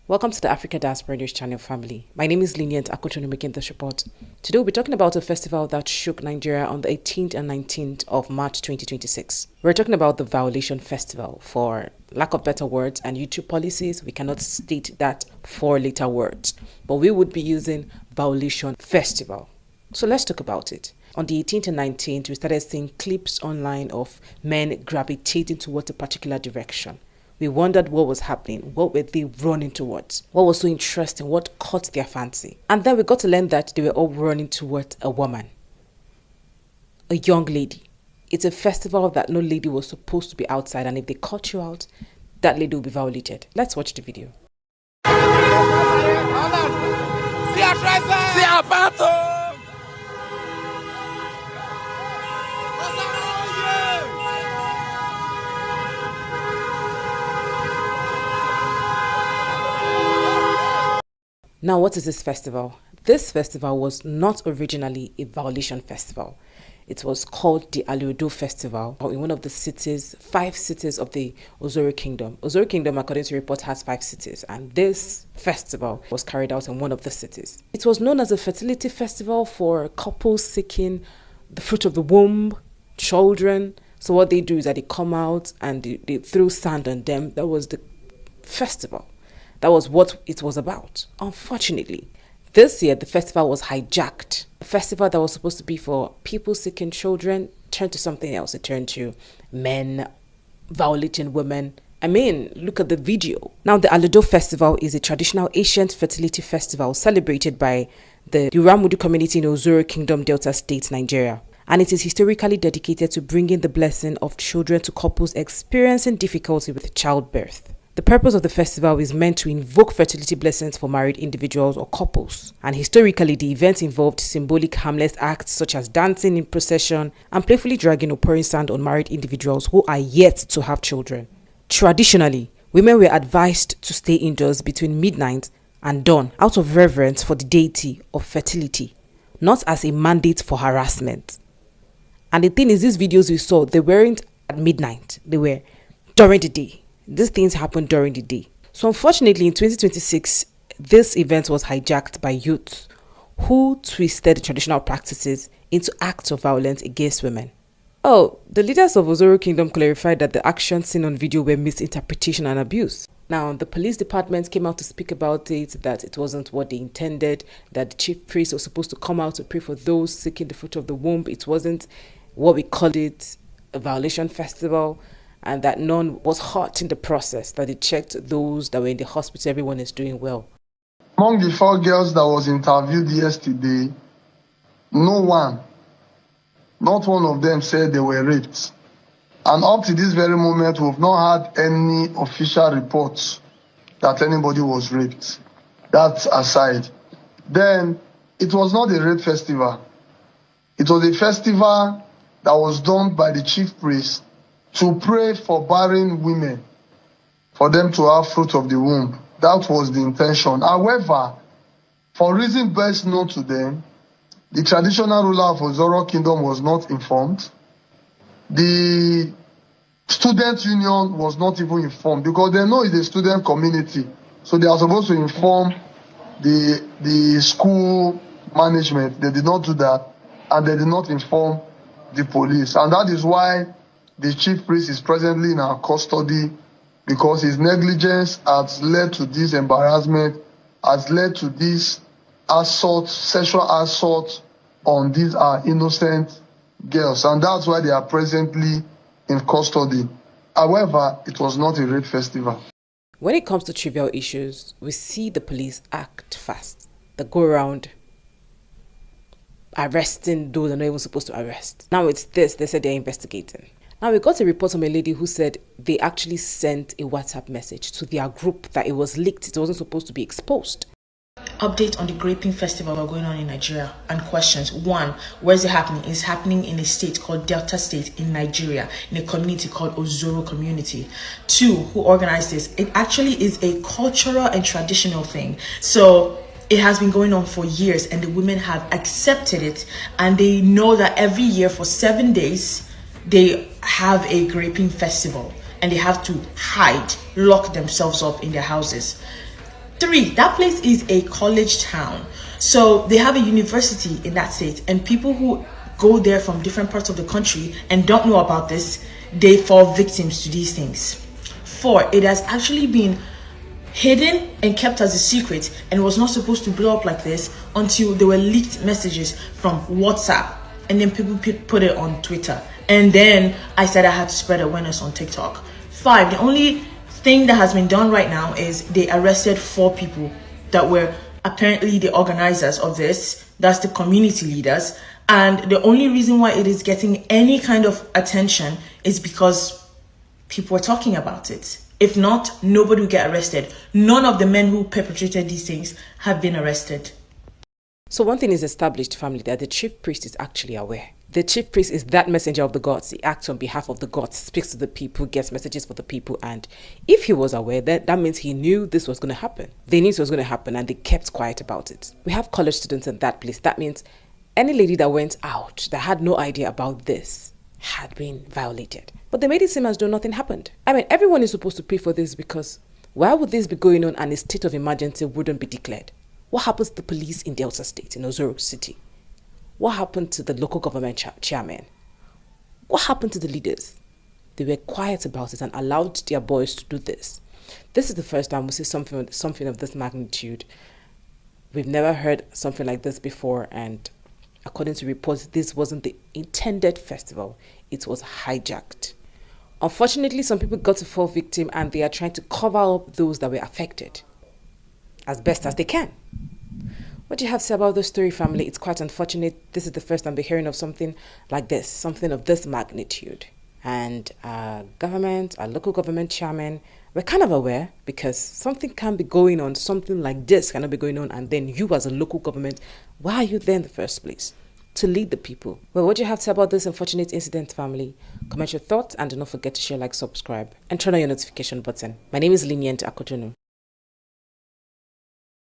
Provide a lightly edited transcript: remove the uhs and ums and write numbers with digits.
Welcome to the Africa Diaspora News Channel family. My name is Lynient Akotonou making this report. Today we'll be talking about a festival that shook Nigeria on the 18th and 19th of March 2026. We're talking about the Violation Festival. For lack of better words and YouTube policies, we cannot state that four-letter words, but we would be using Violation Festival. So let's talk about it. On the 18th and 19th, we started seeing clips online of men gravitating towards a particular direction. We wondered what was happening, what were they running towards, what was so interesting, what caught their fancy. And then we got to learn that they were all running towards a woman, a young lady. It's a festival that no lady was supposed to be outside, and if they caught you out, that lady will be violated. Let's watch the video. Now, what is this festival? This festival was not originally a violation festival. It was called the Aliodo Festival in one of the cities, 5 cities of the Ozoro Kingdom. Ozoro Kingdom, according to report, has 5 cities, and this festival was carried out in one of the cities. It was known as a fertility festival for couples seeking the fruit of the womb, children. So what they do is that they come out and they throw sand on them. That was the festival. That was what it was about. Unfortunately, this year the festival was hijacked. A festival that was supposed to be for people seeking children turned to something else. It turned to men violating women. I mean, look at the video. Now, the Aliodo Festival is a traditional ancient fertility festival celebrated by the Yoruba community in Ozoro Kingdom, Delta State, Nigeria. And it is historically dedicated to bringing the blessing of children to couples experiencing difficulty with childbirth. The purpose of the festival is meant to invoke fertility blessings for married individuals or couples. And historically, the event involved symbolic harmless acts such as dancing in procession and playfully dragging or pouring sand on married individuals who are yet to have children. Traditionally, women were advised to stay indoors between midnight and dawn out of reverence for the deity of fertility, not as a mandate for harassment. And the thing is, these videos we saw, they weren't at midnight, they were during the day. These things happened during the day. So unfortunately, in 2026, this event was hijacked by youths who twisted the traditional practices into acts of violence against women. Oh, the leaders of Ozoro Kingdom clarified that the actions seen on video were misinterpretation and abuse. Now, the police department came out to speak about it, that it wasn't what they intended, that the chief priest was supposed to come out to pray for those seeking the fruit of the womb. It wasn't what we called it, a violation festival, and that none was hurt in the process, that they checked those that were in the hospital, everyone is doing well. Among the 4 girls that was interviewed yesterday, not one of them said they were raped. And up to this very moment, we've not had any official reports that anybody was raped. That aside. Then, it was not a rape festival. It was a festival that was done by the chief priest to pray for barren women, for them to have fruit of the womb. That was the intention. However, for reasons best known to them, the traditional ruler of Ozoro Kingdom was not informed. The student union was not even informed, because they know it's a student community. So they are supposed to inform the school management. They did not do that, and they did not inform the police. And that is why the chief priest is presently in our custody, because his negligence has led to this embarrassment, has led to this assault, sexual assault on these innocent girls. And that's why they are presently in custody. However, it was not a rape festival. When it comes to trivial issues, we see the police act fast. They go around arresting those they're not even supposed to arrest. Now it's this, they said they're investigating. Now, we got a report from a lady who said they actually sent a WhatsApp message to their group that it was leaked. It wasn't supposed to be exposed. Update on the graping festival going on in Nigeria and questions. 1, where is it happening? It's happening in a state called Delta State in Nigeria, in a community called Ozoro Community. 2, who organized this? It actually is a cultural and traditional thing. So it has been going on for years, and the women have accepted it, and they know that every year for 7 days, they have a graping festival, and they have to hide, lock themselves up in their houses. Three, that place is a college town. So they have a university in that state, and people who go there from different parts of the country and don't know about this, they fall victims to these things. Four, it has actually been hidden and kept as a secret and was not supposed to blow up like this until there were leaked messages from WhatsApp, and then people put it on Twitter, and then I said I had to spread awareness on TikTok. Five, the only thing that has been done right now is they arrested 4 people that were apparently the organizers of this. That's the community leaders, and the only reason why it is getting any kind of attention is because people are talking about it. If not, nobody will get arrested. None of the men who perpetrated these things have been arrested. So one thing is established, family, that the chief priest is actually aware. The chief priest is that messenger of the gods. He acts on behalf of the gods, speaks to the people, gets messages for the people. And if he was aware, that means he knew this was going to happen. They knew it was going to happen, and they kept quiet about it. We have college students in that place. That means any lady that went out that had no idea about this had been violated. But they made it seem as though nothing happened. I mean, everyone is supposed to pray for this, because why would this be going on and a state of emergency wouldn't be declared? What happens to the police in Delta State, in Ozoro City? What happened to the local government chairman? What happened to the leaders? They were quiet about it and allowed their boys to do this. This is the first time we see something of this magnitude. We've never heard something like this before, and according to reports, this wasn't the intended festival. It was hijacked. Unfortunately, some people got to fall victim, and they are trying to cover up those that were affected as best as they can. What do you have to say about this story, family? It's quite unfortunate. This is the first time we're hearing of something like this, something of this magnitude. And our government, our local government chairman, we're kind of aware, because something can be going on, something like this cannot be going on, and then you as a local government, why are you there in the first place? To lead the people. Well, what do you have to say about this unfortunate incident, family? Comment your thoughts, and do not forget to share, like, subscribe, and turn on your notification button. My name is Lynient Akotonou.